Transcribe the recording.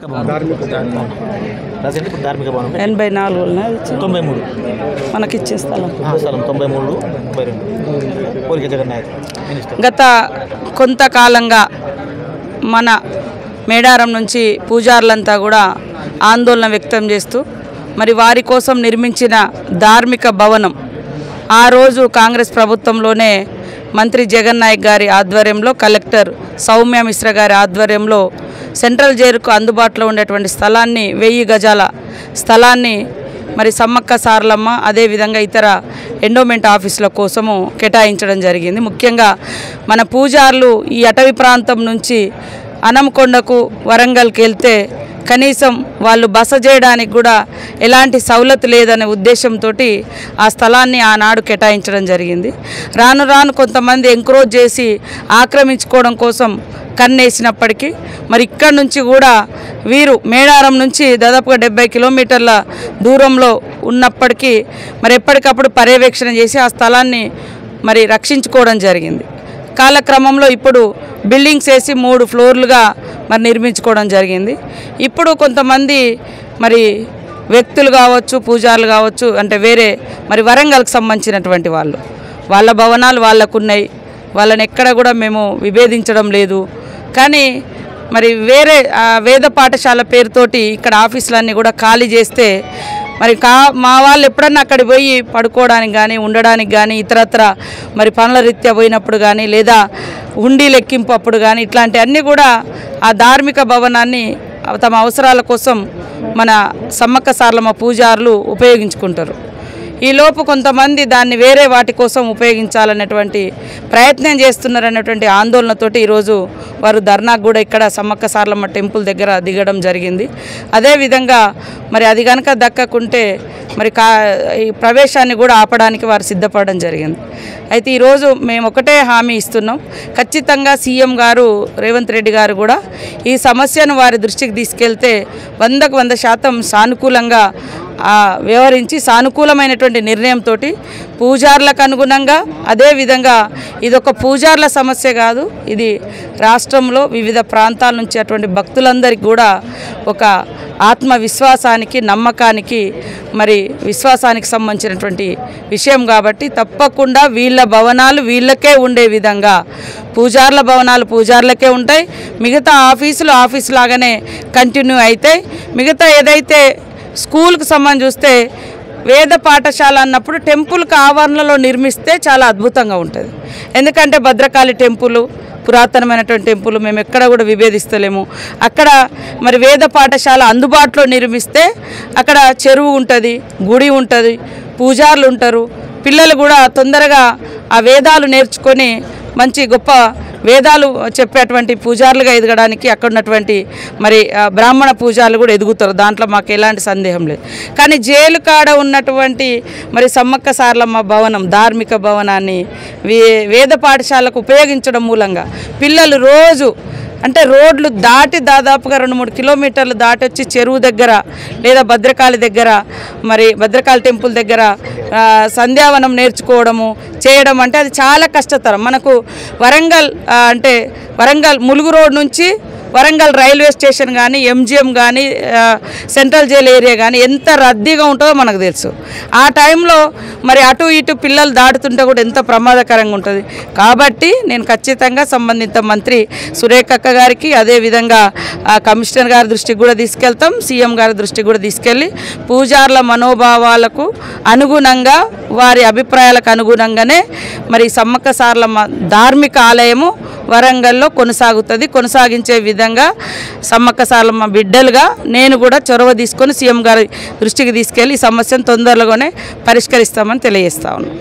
94 మనకి ఇచ్చే స్థలం 93 గత కొంతకాలంగా మన మేడారం నుంచి పూజారులంతా కూడా ఆందోళన వ్యక్తం చేస్తూ మరి వారి కోసం నిర్మించిన ధార్మిక భవనం ఆ రోజు కాంగ్రెస్ ప్రభుత్వంలోనే మంత్రి జగన్ నాయక్ గారి ఆధ్వర్యంలో కలెక్టర్ సౌమ్య మిశ్రా గారి ఆధ్వర్యంలో సెంట్రల్ జైలుకు అందుబాటులో ఉండేటువంటి స్థలాన్ని 1000 గజాల స్థలాన్ని మరి సమ్మక్క సారలమ్మ అదేవిధంగా ఇతర ఎండోమెంట్ ఆఫీసుల కోసము కేటాయించడం జరిగింది. ముఖ్యంగా మన పూజారులు ఈ అటవీ ప్రాంతం నుంచి అనంకొండకు వరంగల్కి వెళ్తే కనీసం వాళ్ళు బస చేయడానికి కూడా ఎలాంటి సౌలత్ లేదనే ఉద్దేశంతో ఆ స్థలాన్ని ఆనాడు కేటాయించడం జరిగింది. రాను రాను కొంతమంది ఎంక్రోచ్ చేసి ఆక్రమించుకోవడం కోసం కన్నేసినప్పటికీ మరి ఇక్కడ నుంచి కూడా వీరు మేడారం నుంచి దాదాపుగా 70 కిలోమీటర్ల దూరంలో ఉన్నప్పటికీ మరి ఎప్పటికప్పుడు పర్యవేక్షణ చేసి ఆ స్థలాన్ని మరి రక్షించుకోవడం జరిగింది. కాలక్రమంలో ఇప్పుడు బిల్డింగ్స్ వేసి 3 ఫ్లోర్లుగా మరి నిర్మించుకోవడం జరిగింది. ఇప్పుడు కొంతమంది మరి వ్యక్తులు కావచ్చు, పూజారులు కావచ్చు, అంటే వేరే మరి వరంగల్కి సంబంధించినటువంటి వాళ్ళ భవనాలు వాళ్ళకున్నాయి, వాళ్ళని ఎక్కడ కూడా మేము విభేదించడం లేదు. కానీ మరి వేరే వేద పాఠశాల పేరుతోటి ఇక్కడ ఆఫీసులన్నీ కూడా ఖాళీ చేస్తే మరి మా వాళ్ళు ఎప్పుడన్నా అక్కడికి పోయి పడుకోవడానికి కానీ ఉండడానికి కానీ ఇతరత్ర మరి పనుల రీత్యా పోయినప్పుడు కానీ లేదా హుండీ లెక్కింపు అప్పుడు కానీ ఇట్లాంటి అన్నీ కూడా ఆ ధార్మిక భవనాన్ని తమ అవసరాల కోసం మన సమ్మక్క సారలమ్మ పూజారులు ఉపయోగించుకుంటారు. ఈలోపు కొంతమంది దాన్ని వేరే వాటి కోసం ఉపయోగించాలనేటువంటి ప్రయత్నం చేస్తున్నారనేటువంటి ఆందోళనతోటి ఈరోజు వారు ధర్నాకు కూడా ఇక్కడ సమ్మక్క సారలమ్మ టెంపుల్ దగ్గర దిగడం జరిగింది. అదేవిధంగా మరి అది కనుక దక్కకుంటే మరి ఈ ప్రవేశాన్ని కూడా ఆపడానికి వారు సిద్ధపడడం జరిగింది. అయితే ఈరోజు మేము ఒకటే హామీ ఇస్తున్నాం, ఖచ్చితంగా సీఎం గారు రేవంత్ రెడ్డి గారు కూడా ఈ సమస్యను వారి దృష్టికి తీసుకెళ్తే 100కు 100% సానుకూలంగా వ్యవహరించి సానుకూలమైనటువంటి నిర్ణయంతో పూజారులకు అనుగుణంగా అదేవిధంగా ఇదొక పూజారుల సమస్య కాదు, ఇది రాష్ట్రంలో వివిధ ప్రాంతాల నుంచి అటువంటి భక్తులందరికీ కూడా ఒక ఆత్మవిశ్వాసానికి నమ్మకానికి మరి విశ్వాసానికి సంబంధించినటువంటి విషయం కాబట్టి తప్పకుండా వీళ్ళ భవనాలు వీళ్ళకే ఉండే విధంగా పూజారుల భవనాలు పూజారులకే ఉంటాయి, మిగతా ఆఫీసులు ఆఫీసు లాగానే కంటిన్యూ అవుతాయి. మిగతా ఏదైతే స్కూల్కి సంబంధించి చూస్తే వేద పాఠశాల అన్నప్పుడు టెంపుల్కి ఆవరణలో నిర్మిస్తే చాలా అద్భుతంగా ఉంటుంది. ఎందుకంటే భద్రకాళి టెంపుల్ పురాతనమైనటువంటి టెంపుల్, మేము ఎక్కడ కూడా విభేదిస్తలేము. అక్కడ మరి వేద పాఠశాల అందుబాటులో నిర్మిస్తే అక్కడ చెరువు ఉంటుంది, గుడి ఉంటుంది, పూజారులు ఉంటారు, పిల్లలు కూడా తొందరగా ఆ వేదాలు నేర్చుకొని మంచి గొప్ప వేదాలు చెప్పేటువంటి పూజారులుగా ఎదగడానికి అక్కడ ఉన్నటువంటి మరి బ్రాహ్మణ పూజారులు కూడా ఎదుగుతారు, దాంట్లో మాకు ఎలాంటి సందేహం లేదు. కానీ జైలు కాడ ఉన్నటువంటి మరి సమ్మక్క సారలమ్మ భవనం ధార్మిక భవనాన్ని వేద పాఠశాలకు ఉపయోగించడం మూలంగా పిల్లలు రోజు అంటే రోడ్లు దాటి దాదాపుగా 2-3 కిలోమీటర్లు దాటి వచ్చి చెరువు దగ్గర లేదా భద్రకాళి దగ్గర మరి భద్రకాళి టెంపుల్ దగ్గర సంధ్యావనం నేర్చుకోవడము చేయడం అంటే అది చాలా కష్టతరం. మనకు వరంగల్ అంటే వరంగల్ ములుగు రోడ్ నుంచి వరంగల్ రైల్వే స్టేషన్ కానీ ఎంజిఎం కానీ సెంట్రల్ జైల్ ఏరియా కానీ ఎంత రద్దీగా ఉంటుందో మనకు తెలుసు. ఆ టైంలో మరి అటు ఇటు పిల్లలు దాటుతుంటే కూడా ఎంత ప్రమాదకరంగా ఉంటుంది. కాబట్టి నేను ఖచ్చితంగా సంబంధిత మంత్రి సురేఖ అక్క గారికి అదేవిధంగా కమిషనర్ గారి దృష్టికి కూడా తీసుకెళ్తాం, సీఎం గారి దృష్టికి కూడా తీసుకెళ్ళి పూజారుల మనోభావాలకు అనుగుణంగా వారి అభిప్రాయాలకు అనుగుణంగానే మరి సమ్మక్క సారలమ్మ ధార్మిక ఆలయము వరంగల్లో కొనసాగించే విధంగా సమ్మక్క సారలమ్మ బిడ్డలుగా నేను కూడా చొరవ తీసుకొని సీఎం గారి దృష్టికి తీసుకెళ్ళి ఈ సమస్యను తొందరలోనే పరిష్కరిస్తామని తెలియజేస్తా ఉన్నాను.